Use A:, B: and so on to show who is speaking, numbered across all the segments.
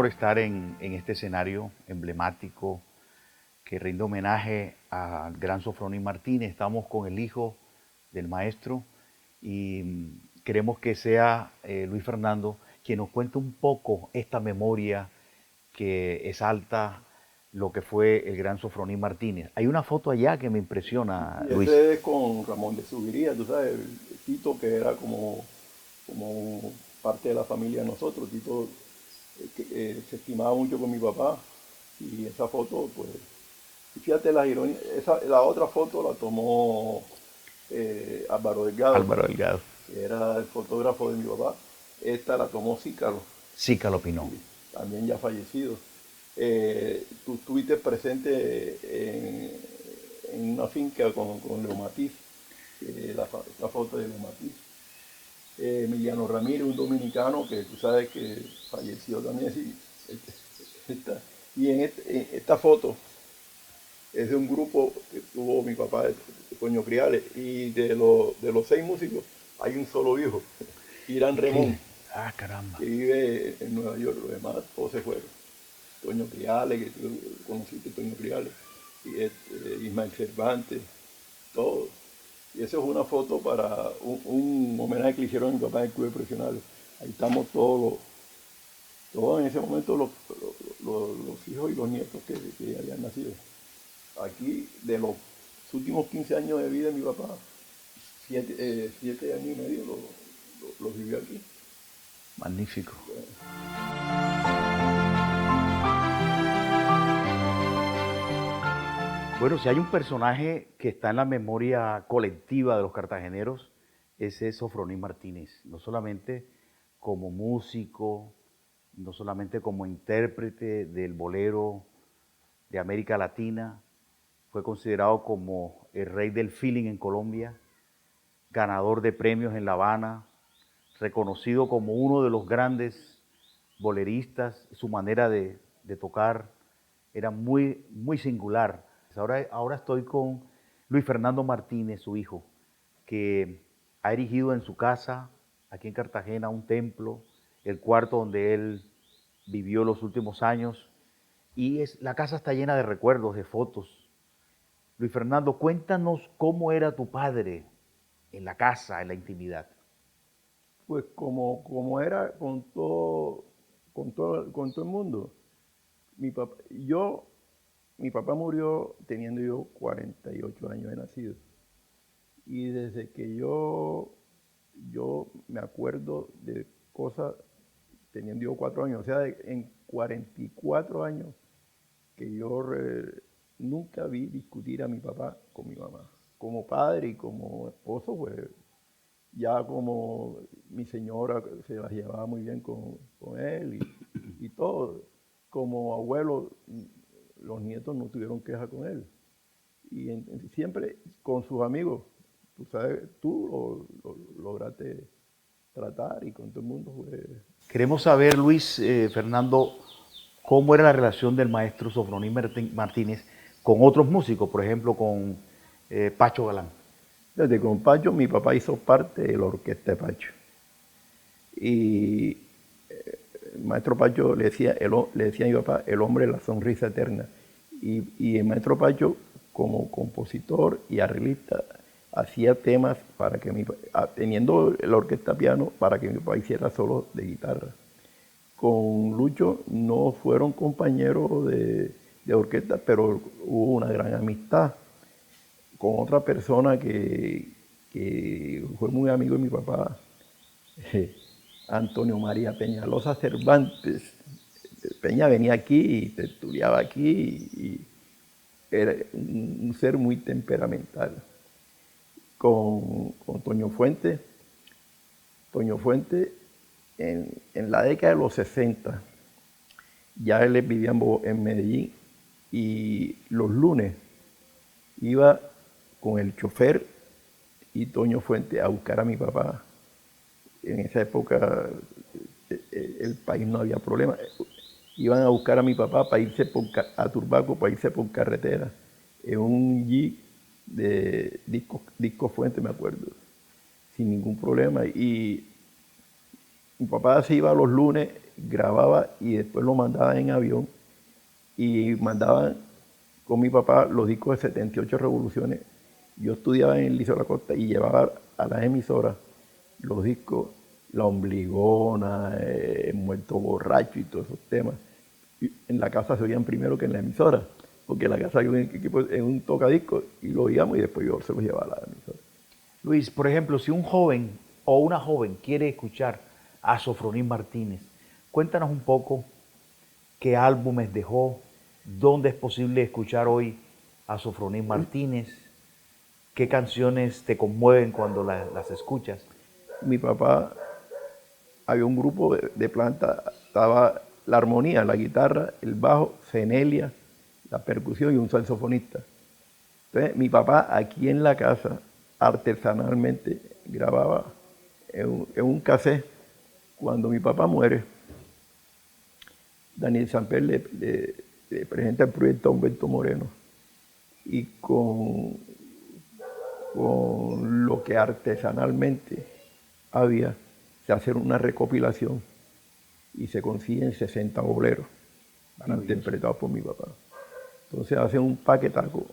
A: honor estar en este escenario emblemático que rinde homenaje al gran Sofronín Martínez. Estamos con el hijo del maestro y queremos que sea Luis Fernando quien nos cuente un poco esta memoria que exalta lo que fue el gran Sofronín Martínez. Hay una foto allá que me impresiona,
B: Y
A: Luis.
B: ese es con Ramón de Subiría, tú sabes, el Tito que era como parte de la familia de nosotros. Tito se estimaba mucho con mi papá y esa foto, pues, y fíjate la ironía, la otra foto la tomó Álvaro Delgado,
A: Álvaro Delgado.
B: que era el fotógrafo de mi papá. Esta la tomó Cícaro,
A: Sí, que lo opinó.
B: sí, también ya fallecido. Tú estuviste presente en una finca con Leo Matiz, la foto de Leo Matiz. Emiliano Ramírez, un dominicano que tú sabes que falleció también. Sí, esta, y en esta foto es de un grupo que tuvo mi papá, Toño Criales, y de los 6 músicos hay un solo hijo, Irán
A: ¿Y qué?
B: Remón,
A: Ah, caramba.
B: que vive en Nueva York. Los demás todos se fueron. Toño Criales, que tú conociste, Toño Criales, y Ismael Cervantes, todos. Y eso es una foto para un homenaje que le hicieron a mi papá en el Club de Profesionales. Ahí estamos todos en ese momento los hijos y los nietos que habían nacido. Aquí, de los últimos 15 años de vida de mi papá, 7 años y medio lo vivió aquí.
A: Magnífico. Bueno, si hay un personaje que está en la memoria colectiva de los cartageneros, ese es Sofronín Martínez. No solamente como músico, no solamente como intérprete del bolero de América Latina, fue considerado como el rey del feeling en Colombia, ganador de premios en La Habana, reconocido como uno de los grandes boleristas. Su manera de tocar era muy singular. Ahora estoy con Luis Fernando Martínez, su hijo, que ha erigido en su casa, aquí en Cartagena, un templo, el cuarto donde él vivió los últimos años, y la casa está llena de recuerdos, de fotos. Luis Fernando, cuéntanos cómo era tu padre en la casa, en la intimidad.
B: Pues como era con todo el mundo. Mi papá, mi papá murió teniendo yo 48 años de nacido. Y desde que yo me acuerdo de cosas teniendo yo 4 años, o sea, en 44 años que nunca vi discutir a mi papá con mi mamá. Como padre y como esposo, pues ya como mi señora se las llevaba muy bien con él y todo. Como abuelo, los nietos no tuvieron queja con él. Y siempre con sus amigos, tú sabes, tú lo lograste tratar y con todo el mundo fue.
A: Queremos saber, Luis Fernando, cómo era la relación del maestro Sofronín Martínez con otros músicos, por ejemplo, con Pacho Galán.
B: Desde con Pacho, mi papá hizo parte de la orquesta de Pacho. Y el maestro Pacho le decía a mi papá, el hombre de la sonrisa eterna. Y el maestro Pacho, como compositor y arreglista, hacía temas para que teniendo la orquesta piano, para que mi papá hiciera solos de guitarra. Con Lucho no fueron compañeros de orquesta, pero hubo una gran amistad con otra persona que fue muy amigo de mi papá, Antonio María Peñalosa Cervantes. Peña venía aquí y estudiaba aquí y era un ser muy temperamental. Con Toño Fuente. Toño Fuente, en la década de los 60, ya él vivía en Medellín y los lunes iba con el chofer y Toño Fuente a buscar a mi papá. En esa época el país no había problema. Iban a buscar a mi papá para irse a Turbaco, para irse por carretera, en un Jeep de disco Fuente, me acuerdo, sin ningún problema. Y mi papá se iba los lunes, grababa y después lo mandaba en avión y mandaban con mi papá los discos de 78 revoluciones. Yo estudiaba en el Liceo de la Costa y llevaba a las emisoras los discos, La Ombligona, Muerto Borracho y todos esos temas. Y en la casa se oían primero que en la emisora, porque en la casa había un equipo en un tocadiscos y lo oíamos y después yo se los llevaba a la emisora.
A: Luis, por ejemplo, si un joven o una joven quiere escuchar a Sofronín Martínez, cuéntanos un poco qué álbumes dejó, dónde es posible escuchar hoy a Sofronín Martínez, qué canciones te conmueven cuando las escuchas.
B: Mi papá, había un grupo de planta, estaba la armonía, la guitarra, el bajo, Cenelia, la percusión y un saxofonista. Entonces, mi papá aquí en la casa artesanalmente grababa en un cassette. Cuando mi papá muere, Daniel Samper le presenta el proyecto a Humberto Moreno y con lo que artesanalmente había, se hace una recopilación y se consiguen 60 boleros interpretados por mi papá. Entonces hacen un paquetaco.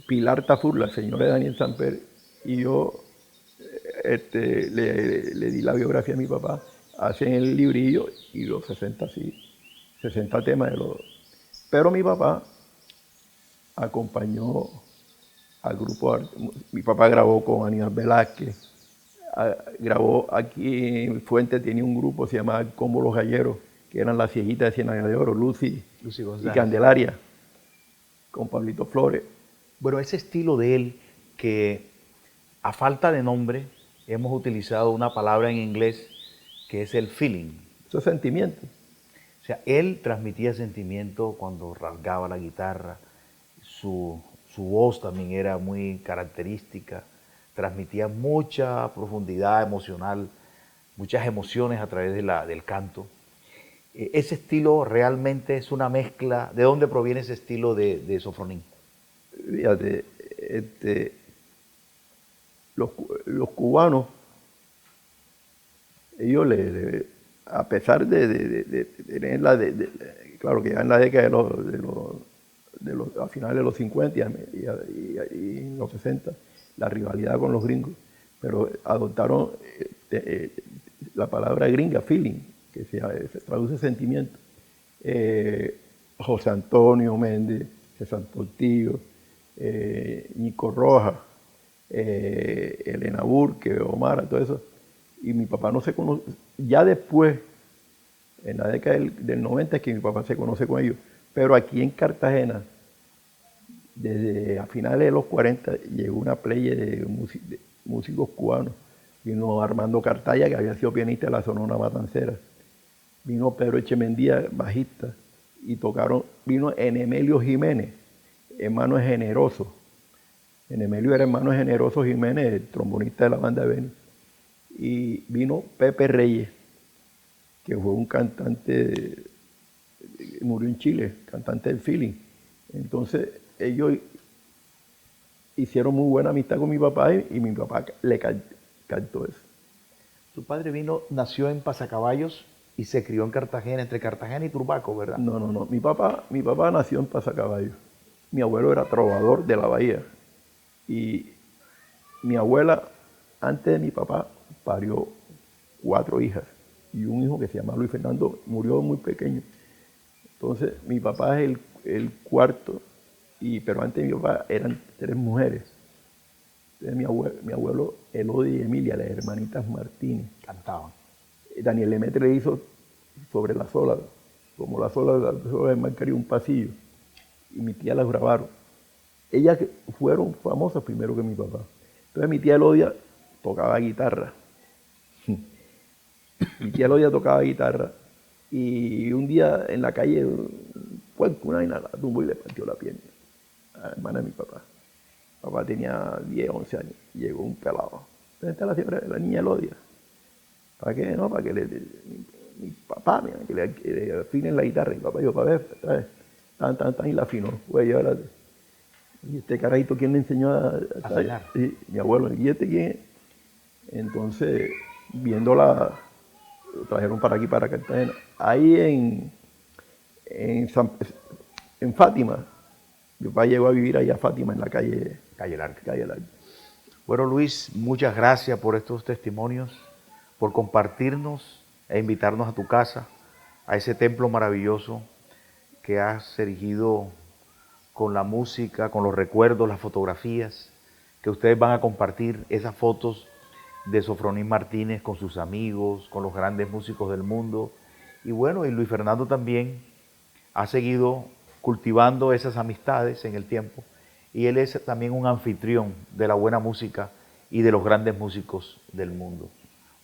B: Pilar Tafur, la señora de Daniel Samper, y yo le di la biografía a mi papá, hacen el librillo y los 60 sí, 60 temas de los... Pero mi papá acompañó al grupo, mi papá grabó con Aníbal Velázquez, grabó aquí en Fuente, tenía un grupo, se llamaba Combo Los Galleros, que eran las cieguitas de Ciénaga de Oro, Lucy y Candelaria, con Pablito Flores.
A: Bueno, ese estilo de él, que a falta de nombre, hemos utilizado una palabra en inglés que es el feeling.
B: Eso es sentimiento.
A: O sea, él transmitía sentimiento cuando rasgaba la guitarra, su voz también era muy característica, transmitía mucha profundidad emocional, muchas emociones a través del canto. Ese estilo realmente es una mezcla. ¿De dónde proviene ese estilo de Sofronín?
B: Fíjate, los cubanos, ellos a pesar de tener claro que ya en la década a finales de los 50 y en los 60, la rivalidad con los gringos, pero adoptaron la palabra gringa, feeling, que se traduce sentimiento. José Antonio Méndez, César Portillo, Nico Rojas, Elena Burke, Omar, todo eso. Y mi papá no se conoce, ya después, en la década del 90 es que mi papá se conoce con ellos. Pero aquí en Cartagena, desde a finales de los 40, llegó una playa de músicos cubanos. Vino Armando Cartaya, que había sido pianista de la Sonora Matancera. Vino Pedro Echemendía, bajista. Y vino Enemelio Jiménez, hermano generoso. Enemelio era hermano generoso Jiménez, el trombonista de la banda de Beni. Y vino Pepe Reyes, que fue un cantante, murió en Chile, cantante del feeling. Entonces ellos hicieron muy buena amistad con mi papá y mi papá le cantó eso.
A: Tu padre nació en Pasacaballos y se crió en Cartagena, entre Cartagena y Turbaco, ¿verdad?
B: No. Mi papá nació en Pasacaballos. Mi abuelo era trovador de la Bahía. Y mi abuela, antes de mi papá, parió 4 hijas. Y un hijo que se llama Luis Fernando murió muy pequeño. Entonces, mi papá es el cuarto, pero antes de mi papá eran 3 mujeres. Entonces, mi abuelo Elodie y Emilia, las hermanitas Martínez,
A: Cantaban.
B: Daniel Lemaitre le hizo sobre la sola, como la sola del mar Caribe, un pasillo. Y mi tía las grabaron. Ellas fueron famosas primero que mi papá. Entonces mi tía Elodia tocaba guitarra. Mi tía Elodia tocaba guitarra y un día en la calle, pues una vaina la tumbó y le partió la pierna a la hermana de mi papá. Papá tenía 10, 11 años. Llegó un pelado. Entonces está la niña Elodia. ¿Para qué? No, para que mi papá, mira, que le afinen la guitarra. Y mi papá dijo, para ver, ¿sabes? Tan, y la afinó. Güey, y este carajito, ¿quién le enseñó a
A: afinar?
B: Sí, mi abuelo. ¿Y este quién es? Entonces, lo trajeron para aquí, para Cartagena. Ahí en, San- en Fátima, mi papá llegó a vivir allá a Fátima, en la
A: Calle Larga.
B: calle Larga.
A: Bueno, Luis, muchas gracias por estos testimonios, por compartirnos e invitarnos a tu casa, a ese templo maravilloso que has erigido con la música, con los recuerdos, las fotografías, que ustedes van a compartir esas fotos de Sofronín Martínez con sus amigos, con los grandes músicos del mundo. Y bueno, y Luis Fernando también ha seguido cultivando esas amistades en el tiempo y él es también un anfitrión de la buena música y de los grandes músicos del mundo.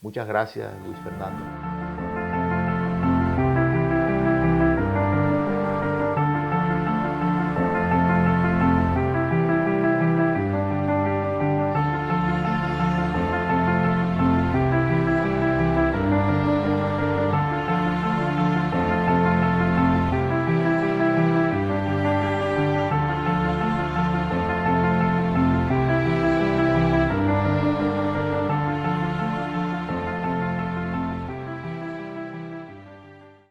A: Muchas gracias, Luis Fernando.